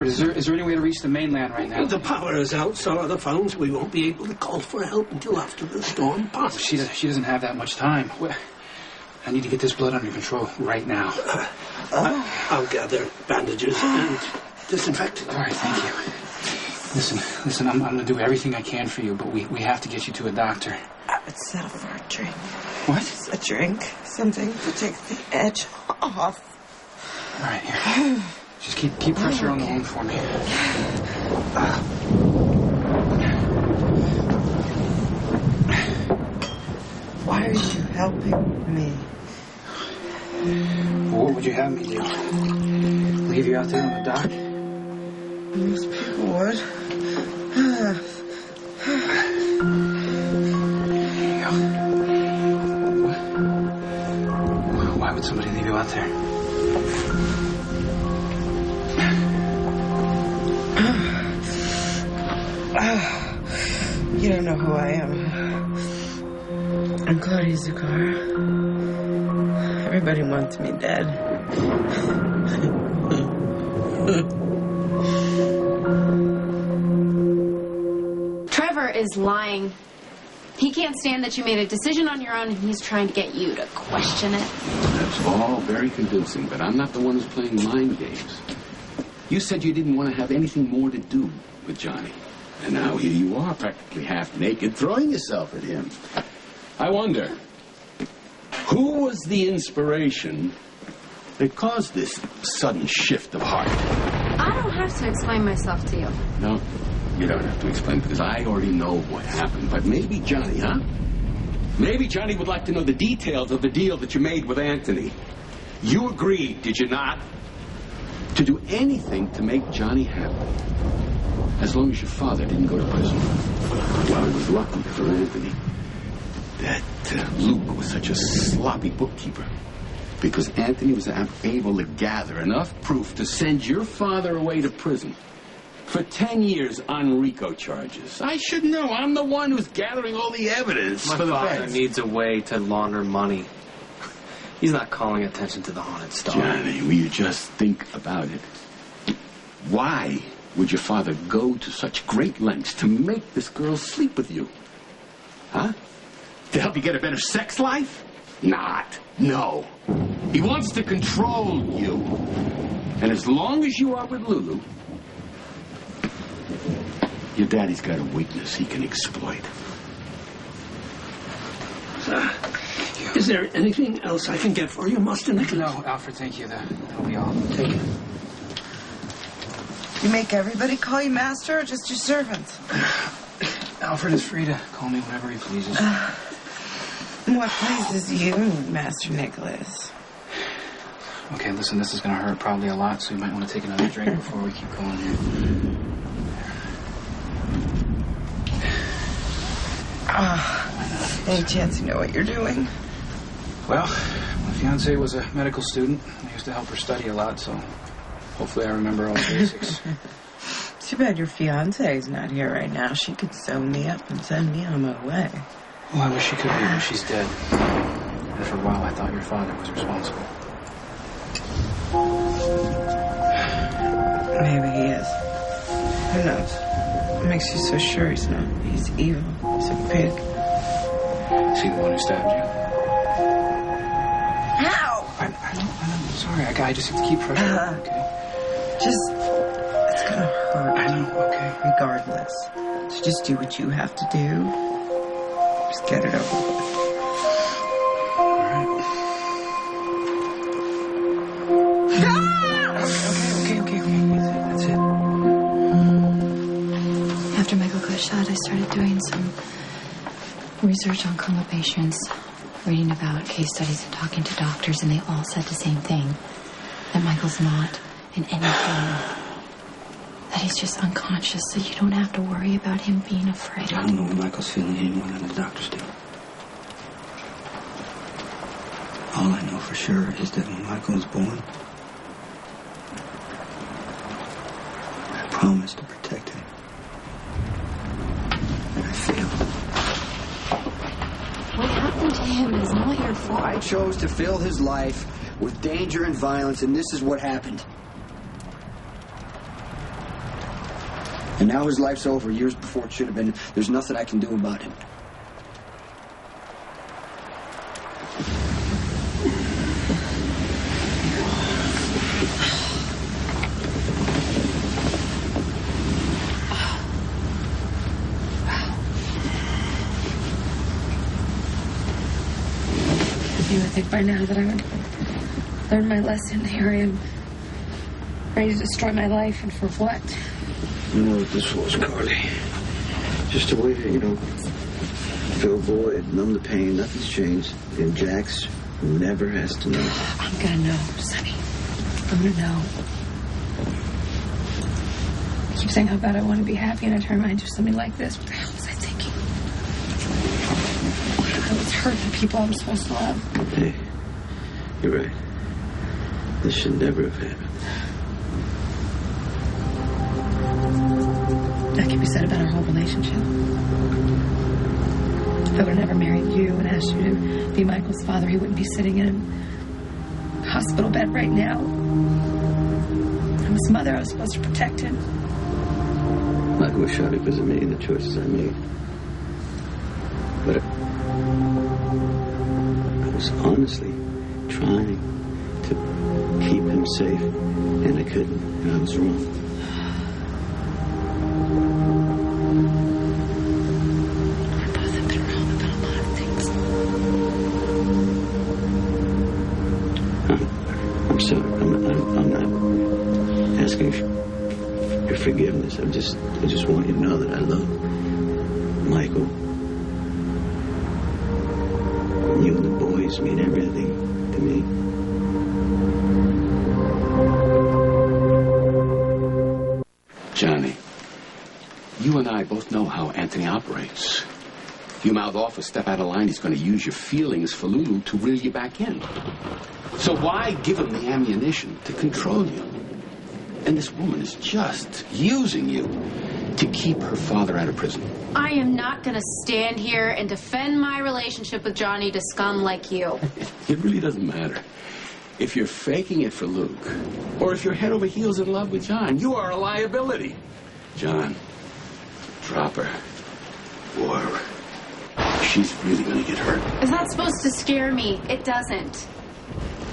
is there any way to reach the mainland right now? The power is out, so are the phones. We won't be able to call for help until after the storm passes. She doesn't have that much time. I need to get this blood under control right now. I'll gather bandages and disinfectant. All right, thank you. Listen, I'm going to do everything I can for you, but we have to get you to a doctor. I would settle for a drink. What? Just a drink. Something to take the edge off. All right, here. Just keep pressure on the wound for me. Why are you helping me? Well, what would you have me do? Leave you out there on the dock? Most people would. Why would somebody leave you out there? You don't know who I am. I'm Claudia Zucar. Everybody wants me dead. Trevor is lying. He can't stand that you made a decision on your own, and he's trying to get you to question it. That's all very convincing, but I'm not the one who's playing mind games. You said you didn't want to have anything more to do with Johnny. And now here you are, practically half naked, throwing yourself at him. I wonder, who was the inspiration that caused this sudden shift of heart? I don't have to explain myself to you. No, you don't have to explain, because I already know what happened. But maybe Johnny, huh? Maybe Johnny would like to know the details of the deal that you made with Anthony. You agreed, did you not, to do anything to make Johnny happy, as long as your father didn't go to prison. Well, it was lucky for Anthony that Luke was such a sloppy bookkeeper, because Anthony was able to gather enough proof to send your father away to prison for 10 years on RICO charges. I should know. I'm the one who's gathering all the evidence. My father needs a way to launder money. He's not calling attention to the haunted star. Johnny, will you just think about it? Why would your father go to such great lengths to make this girl sleep with you? Huh? To help you get a better sex life? Not. No. He wants to control you. And as long as you are with Lulu, your daddy's got a weakness he can exploit. Is there anything else I can get for you, Master Nicholas? No, Alfred, thank you. That'll be all. Thank you. You make everybody call you master or just your servants? Alfred is free to call me whatever he pleases. What pleases you, Master Nicholas? Okay, listen, this is going to hurt probably a lot, so you might want to take another drink before we keep going here. Any chance you know what you're doing? Well, my fiancée was a medical student. I used to help her study a lot, so hopefully I remember all the basics. Too bad your fiance's not here right now. She could sew me up and send me on my way. Well, I wish she could be, but she's dead. And for a while, I thought your father was responsible. Maybe he is. Who knows? What makes you so sure he's not? He's evil. He's a pig. Is he the one who stabbed you? Ow! I know. I'm sorry. I just have to keep pressure. Okay. It's gonna hurt. I know. Okay. Regardless. So just do what you have to do. Just get it over with. All right. Okay. That's it. After Michael got shot, I started doing some research on coma patients, reading about case studies and talking to doctors, and they all said the same thing, that Michael's not in any pain, that he's just unconscious, so you don't have to worry about him being afraid. I don't know what Michael's feeling any more than the doctors do. All I know for sure is that when Michael was born, I promised to protect him. And I failed. What happened to him is not your fault. I chose to fill his life with danger and violence, and this is what happened. And now his life's over years before it should have been. There's nothing I can do about it. You would think by now that I would learn my lesson. Here I am, ready to destroy my life, and for what? You know what this was, Carly. Just a way to, fill a void, numb the pain. Nothing's changed. And Jax never has to know. I'm gonna know, Sonny. I'm gonna know. I keep saying how bad I want to be happy, and I turn around and do something like this. What the hell was I thinking? I was hurting people I'm supposed to love. Hey, you're right. This should never have happened. That can be said about our whole relationship. If I would have never married you and asked you to be Michael's father, he wouldn't be sitting in a hospital bed right now. I'm his mother. I was supposed to protect him. Michael was shot because of me and the choices I made. But I was honestly trying to keep him safe, and I couldn't, and I was wrong. We both have been wrong about a lot of things. I'm sorry. I'm not asking your forgiveness. I just want you to know that I love Michael. You and the boys mean everything to me. Johnny, you and I both know how Anthony operates. If you mouth off a step out of line, he's going to use your feelings for Lulu to reel you back in. So why give him the ammunition to control you? And this woman is just using you to keep her father out of prison. I am not going to stand here and defend my relationship with Johnny to scum like you. It really doesn't matter. If you're faking it for Luke, or if you're head over heels in love with John, you are a liability. John, drop her. Or she's really going to get hurt. Is that supposed to scare me? It doesn't.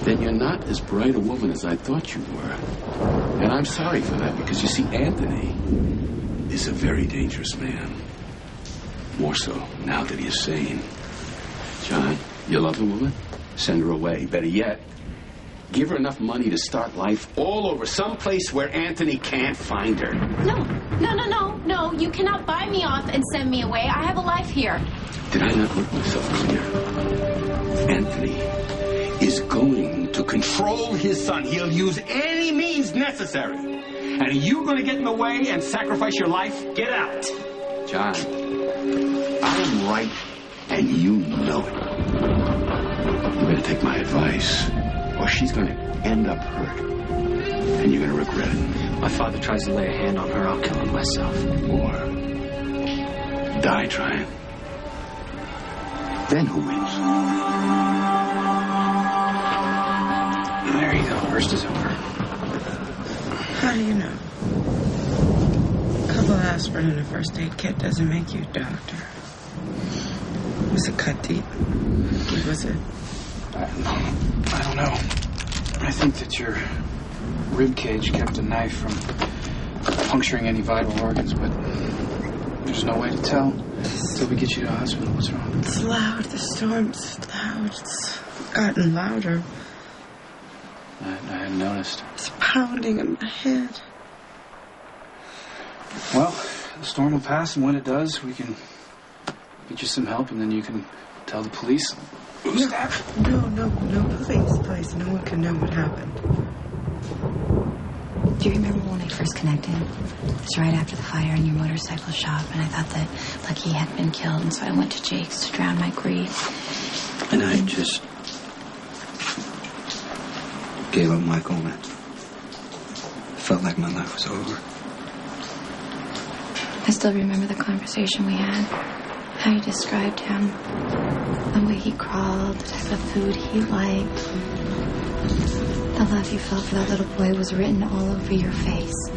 Then you're not as bright a woman as I thought you were. And I'm sorry for that, because you see, Anthony is a very dangerous man. More so now that he is sane. John, you love the woman? Send her away. Better yet, give her enough money to start life all over, someplace where Anthony can't find her. No. You cannot buy me off and send me away. I have a life here. Did I not make myself clear? Anthony is going to control his son. He'll use any means necessary. And are you going to get in the way and sacrifice your life? Get out. John, I'm right, and you know it. You better take my advice, or she's going to end up hurt. And you're going to regret it. My father tries to lay a hand on her, I'll kill him myself. Or die trying. Then who wins? There you go. Worst is over. How do you know? A couple of aspirin and a first aid kit doesn't make you a doctor. Was it cut deep? What was it? I don't know. I think that your rib cage kept a knife from puncturing any vital organs, but there's no way to tell until we get you to the hospital. What's wrong? It's loud. The storm's loud. It's gotten louder. I hadn't noticed. It's pounding in my head. Well, the storm will pass, and when it does, we can get you some help, and then you can tell the police. No, please. No one can know what happened. Do you remember when we first connected? It was right after the fire in your motorcycle shop, and I thought that Lucky had been killed, and so I went to Jake's to drown my grief. And I just gave up Michael, and it felt like my life was over. I still remember the conversation we had. How you described him. The way he crawled, the type of food he liked. The love you felt for that little boy was written all over your face.